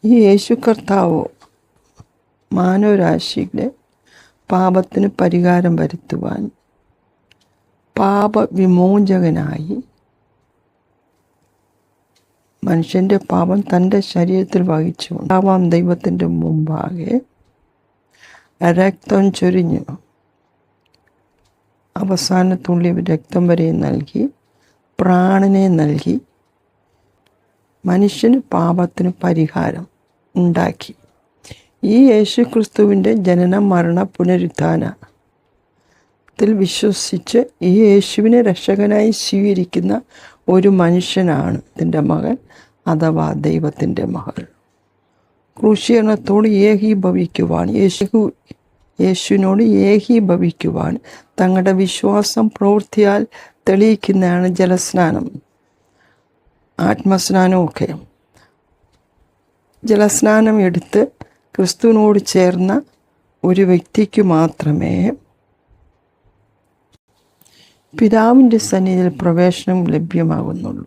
ഈ യേശു കർത്താവ് മാനവരാശിയുടെ പാപത്തിന് പരിഹാരം വരുത്തുവാൻ പാപവിമോചകനായി മനുഷ്യൻ്റെ പാപം തൻ്റെ ശരീരത്തിൽ വഹിച്ചു ദൈവത്തിൻ്റെ മുമ്പാകെ രക്തം ചൊരിഞ്ഞു. അവസാന തുള്ളി രക്തം വരെ നൽകി, പ്രാണനെ നൽകി മനുഷ്യന് പാപത്തിന് പരിഹാരം ഉണ്ടാക്കി. ഈ യേശുക്രിസ്തുവിൻ്റെ ജനന മരണ പുനരുത്ഥാനത്തിൽ വിശ്വസിച്ച് ഈ യേശുവിനെ രക്ഷകനായി സ്വീകരിക്കുന്ന ഒരു മനുഷ്യനാണ് ഇതിൻ്റെ മകൻ അഥവാ ദൈവത്തിൻ്റെ മകൾ. ക്രൂശീകരണത്തോട് ഏകീഭവിക്കുവാൻ യേശുവിനോട് ഏകീഭവിക്കുവാൻ തങ്ങളുടെ വിശ്വാസം പ്രവൃത്തിയാൽ തെളിയിക്കുന്നതാണ് ജലസ്നാനം, ആത്മസ്നാനമൊക്കെ. ജലസ്നാനം എടുത്ത് ക്രിസ്തുവിനോട് ചേർന്ന ഒരു വ്യക്തിക്ക് മാത്രമേ പിതാവിൻ്റെ സന്നിധിയിൽ പ്രവേശനം ലഭ്യമാകുന്നുള്ളൂ.